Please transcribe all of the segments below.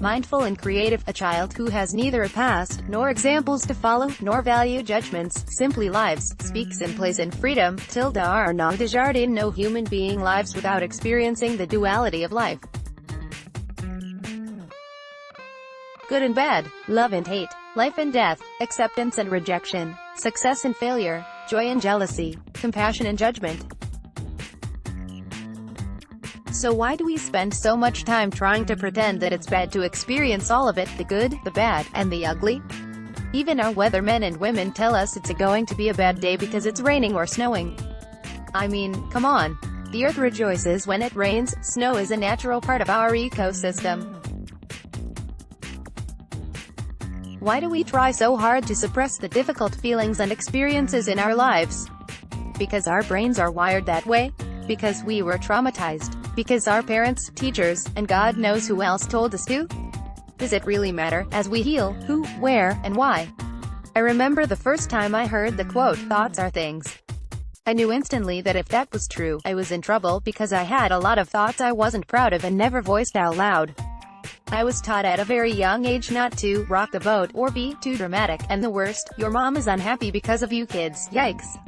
mindful and creative, a child who has neither a past, nor examples to follow, nor value judgments, simply lives, speaks and plays in freedom, tilde are non Desjardins. No human being lives without experiencing the duality of life. Good and bad, love and hate, life and death, acceptance and rejection, success and failure, joy and jealousy, compassion and judgment. So why do we spend so much time trying to pretend that it's bad to experience all of it, the good, the bad, and the ugly? Even our weathermen and women tell us it's going to be a bad day because it's raining or snowing. I mean, come on. The earth rejoices when it rains. Snow is a natural part of our ecosystem. Why do we try so hard to suppress the difficult feelings and experiences in our lives? Because our brains are wired that way? Because we were traumatized? Because our parents, teachers, and God knows who else told us to? Does it really matter, as we heal, who, where, and why? I remember the first time I heard the quote, "Thoughts are things." I knew instantly that if that was true, I was in trouble because I had a lot of thoughts I wasn't proud of and never voiced out loud. I was taught at a very young age not to rock the boat or be too dramatic, and the worst, your mom is unhappy because of you kids. Yikes.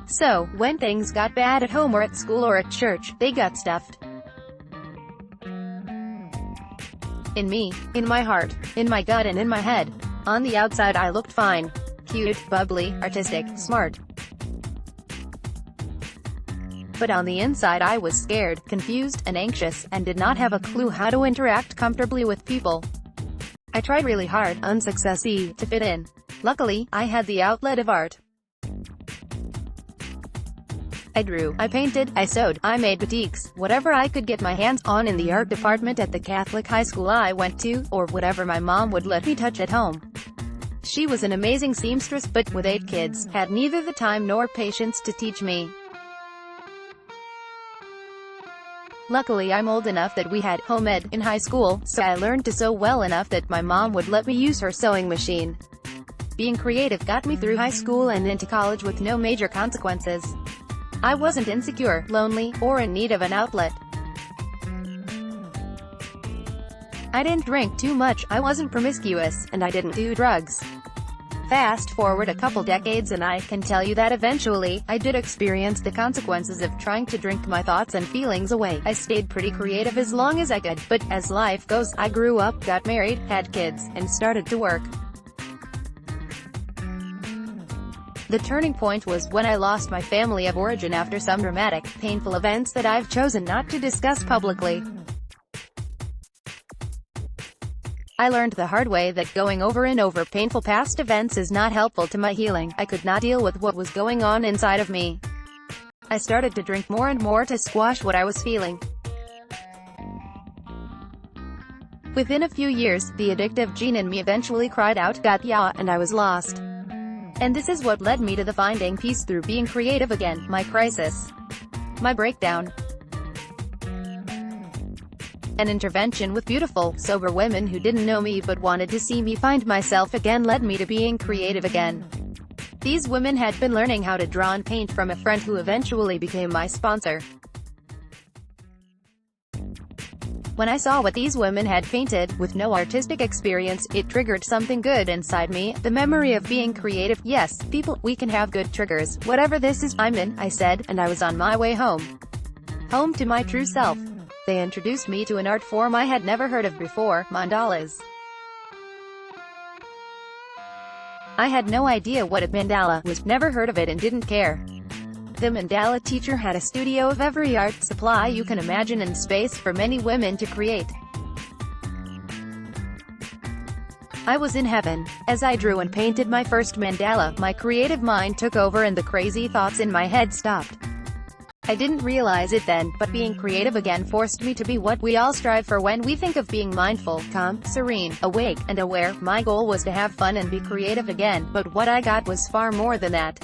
So, when things got bad at home or at school or at church, they got stuffed. In me, in my heart, in my gut and in my head. On the outside I looked fine. Cute, bubbly, artistic, smart. But on the inside I was scared, confused, and anxious, and did not have a clue how to interact comfortably with people. I tried really hard, unsuccessfully, to fit in. Luckily, I had the outlet of art. I drew, I painted, I sewed, I made batiks, whatever I could get my hands on in the art department at the Catholic high school I went to, or whatever my mom would let me touch at home. She was an amazing seamstress, but, with 8 kids, had neither the time nor patience to teach me. Luckily I'm old enough that we had home ed in high school, so I learned to sew well enough that my mom would let me use her sewing machine. Being creative got me through high school and into college with no major consequences. I wasn't insecure, lonely, or in need of an outlet. I didn't drink too much, I wasn't promiscuous, and I didn't do drugs. Fast forward a couple decades and I can tell you that eventually, I did experience the consequences of trying to drink my thoughts and feelings away. I stayed pretty creative as long as I could, but as life goes, I grew up, got married, had kids, and started to work. The turning point was when I lost my family of origin after some dramatic, painful events that I've chosen not to discuss publicly. I learned the hard way that going over and over painful past events is not helpful to my healing. I could not deal with what was going on inside of me. I started to drink more and more to squash what I was feeling. Within a few years, the addictive gene in me eventually cried out, "Got ya," and I was lost. And this is what led me to the finding peace through being creative again, my crisis, my breakdown. An intervention with beautiful, sober women who didn't know me but wanted to see me find myself again led me to being creative again. These women had been learning how to draw and paint from a friend who eventually became my sponsor. When I saw what these women had painted, with no artistic experience, it triggered something good inside me, the memory of being creative. Yes, people, we can have good triggers. Whatever this is, I'm in, I said, and I was on my way home. Home to my true self. They introduced me to an art form I had never heard of before, mandalas. I had no idea what a mandala was, never heard of it and didn't care. The mandala teacher had a studio of every art supply you can imagine and space for many women to create. I was in heaven. As I drew and painted my first mandala, my creative mind took over and the crazy thoughts in my head stopped. I didn't realize it then, but being creative again forced me to be what we all strive for when we think of being mindful, calm, serene, awake, and aware. My goal was to have fun and be creative again, but what I got was far more than that.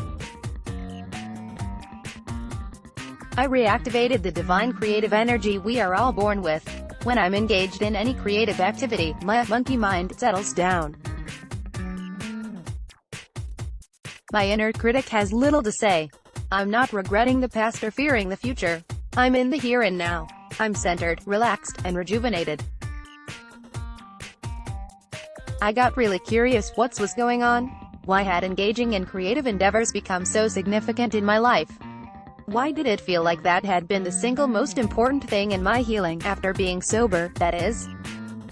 I reactivated the divine creative energy we are all born with. When I'm engaged in any creative activity, my monkey mind settles down. My inner critic has little to say. I'm not regretting the past or fearing the future. I'm in the here and now. I'm centered, relaxed, and rejuvenated. I got really curious what was going on. Why had engaging in creative endeavors become so significant in my life? Why did it feel like that had been the single most important thing in my healing, after being sober, that is?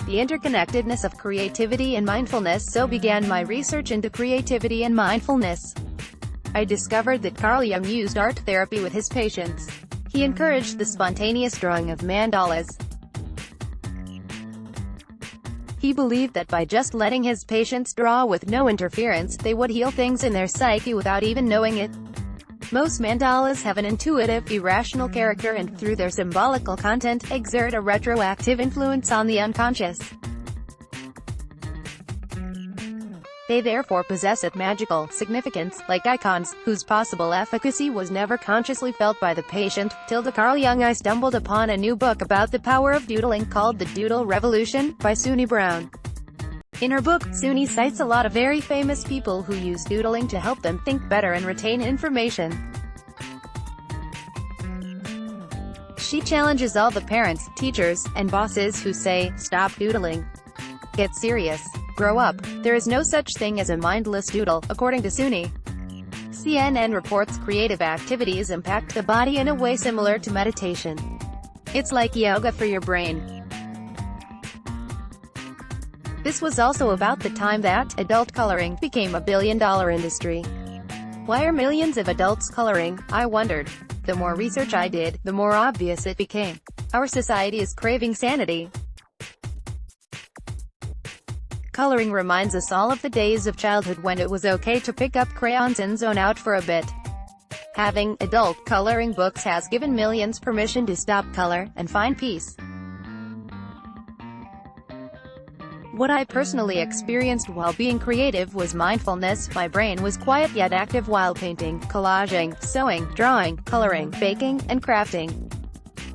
The interconnectedness of creativity and mindfulness. So began my research into creativity and mindfulness. I discovered that Carl Jung used art therapy with his patients. He encouraged the spontaneous drawing of mandalas. He believed that by just letting his patients draw with no interference, they would heal things in their psyche without even knowing it. Most mandalas have an intuitive, irrational character and, through their symbolical content, exert a retroactive influence on the unconscious. They therefore possess a magical significance, like icons, whose possible efficacy was never consciously felt by the patient. Carl Jung. I stumbled upon a new book about the power of doodling called The Doodle Revolution, by Suni Brown. In her book, Suni cites a lot of very famous people who use doodling to help them think better and retain information. She challenges all the parents, teachers, and bosses who say, "Stop doodling. Get serious. Grow up." There is no such thing as a mindless doodle, according to Suni. CNN reports creative activities impact the body in a way similar to meditation. It's like yoga for your brain. This was also about the time that adult coloring became a billion-dollar industry. Why are millions of adults coloring? I wondered. The more research I did, the more obvious it became. Our society is craving sanity. Coloring reminds us all of the days of childhood when it was okay to pick up crayons and zone out for a bit. Having adult coloring books has given millions permission to stop color and find peace. What I personally experienced while being creative was mindfulness. My brain was quiet yet active while painting, collaging, sewing, drawing, coloring, baking, and crafting.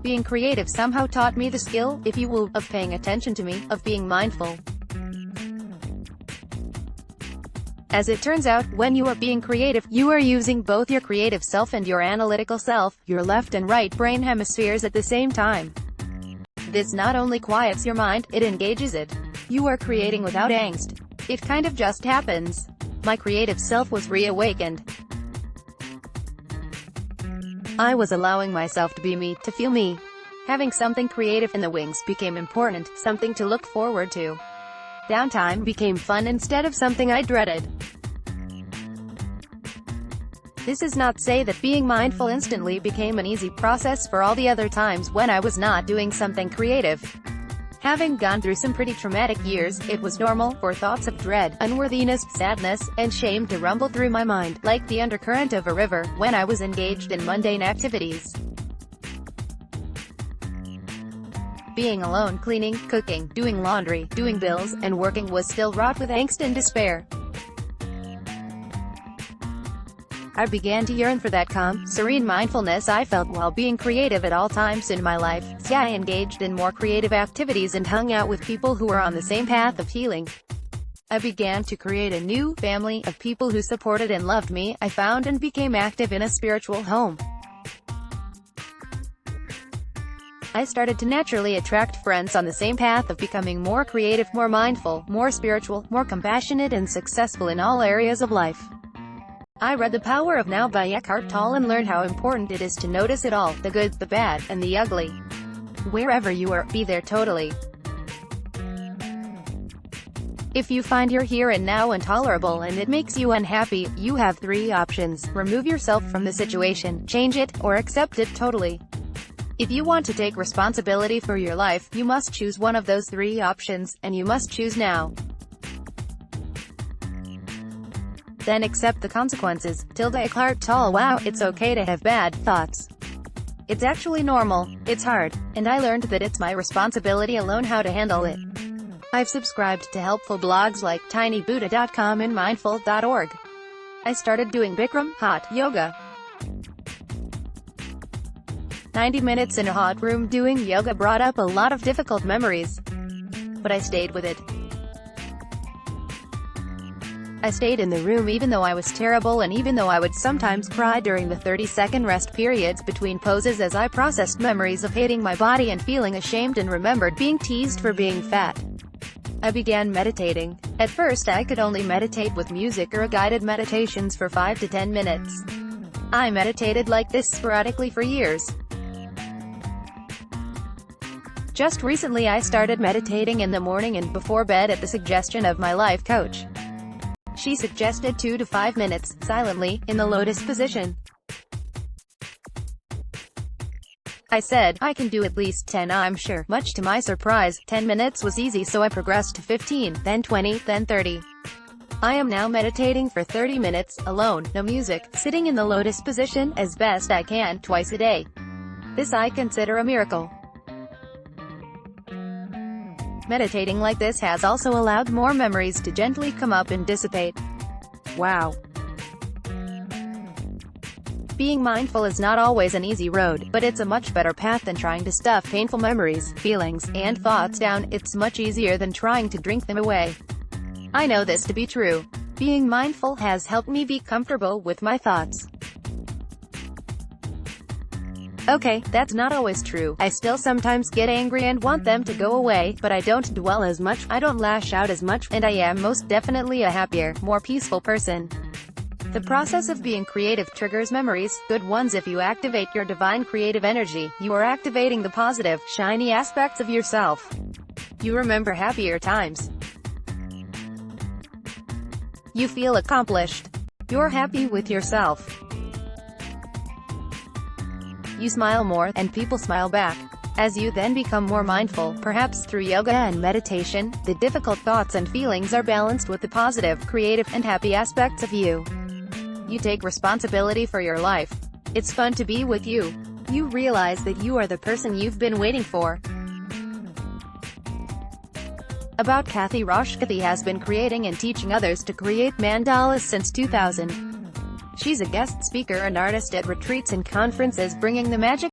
Being creative somehow taught me the skill, if you will, of paying attention to me, of being mindful. As it turns out, when you are being creative, you are using both your creative self and your analytical self, your left and right brain hemispheres at the same time. This not only quiets your mind, it engages it. You are creating without angst. It kind of just happens. My creative self was reawakened. I was allowing myself to be me, to feel me. Having something creative in the wings became important, something to look forward to. Downtime became fun instead of something I dreaded. This is not to say that being mindful instantly became an easy process for all the other times when I was not doing something creative. Having gone through some pretty traumatic years, it was normal for thoughts of dread, unworthiness, sadness, and shame to rumble through my mind, like the undercurrent of a river, when I was engaged in mundane activities. Being alone, cleaning, cooking, doing laundry, doing bills, and working was still wrought with angst and despair. I began to yearn for that calm, serene mindfulness I felt while being creative at all times in my life, so I engaged in more creative activities and hung out with people who were on the same path of healing. I began to create a new family of people who supported and loved me. I found and became active in a spiritual home. I started to naturally attract friends on the same path of becoming more creative, more mindful, more spiritual, more compassionate, and successful in all areas of life. I read The Power of Now by Eckhart Tolle and learned how important it is to notice it all, the good, the bad, and the ugly. Wherever you are, be there totally. If you find your here and now intolerable and it makes you unhappy, you have 3 options: remove yourself from the situation, change it, or accept it totally. If you want to take responsibility for your life, you must choose one of those 3 options, and you must choose now. Then accept the consequences. Eckhart Tolle. Wow, it's okay to have bad thoughts. It's actually normal. It's hard. And I learned that it's my responsibility alone how to handle it. I've subscribed to helpful blogs like tinybuddha.com and mindful.org. I started doing Bikram, hot yoga. 90 minutes in a hot room doing yoga brought up a lot of difficult memories. But I stayed with it. I stayed in the room even though I was terrible and even though I would sometimes cry during the 30-second rest periods between poses as I processed memories of hating my body and feeling ashamed and remembered being teased for being fat. I began meditating. At first I could only meditate with music or guided meditations for 5 to 10 minutes. I meditated like this sporadically for years. Just recently I started meditating in the morning and before bed at the suggestion of my life coach. She suggested 2 to 5 minutes, silently, in the lotus position. I said, I can do at least 10, I'm sure. Much to my surprise, 10 minutes was easy, so I progressed to 15, then 20, then 30. I am now meditating for 30 minutes, alone, no music, sitting in the lotus position, as best I can, twice a day. This I consider a miracle. Meditating like this has also allowed more memories to gently come up and dissipate. Wow. Being mindful is not always an easy road, but it's a much better path than trying to stuff painful memories, feelings, and thoughts down. It's much easier than trying to drink them away. I know this to be true. Being mindful has helped me be comfortable with my thoughts. Okay, that's not always true. I still sometimes get angry and want them to go away, but I don't dwell as much, I don't lash out as much, and I am most definitely a happier, more peaceful person. The process of being creative triggers memories, good ones. If you activate your divine creative energy, you are activating the positive, shiny aspects of yourself. You remember happier times. You feel accomplished. You're happy with yourself. You smile more, and people smile back. As you then become more mindful, perhaps through yoga and meditation, the difficult thoughts and feelings are balanced with the positive, creative, and happy aspects of you. You take responsibility for your life. It's fun to be with you. You realize that you are the person you've been waiting for. About Kathy Rosh. Kathy has been creating and teaching others to create mandalas since 2000. She's a guest speaker and artist at retreats and conferences, bringing the magic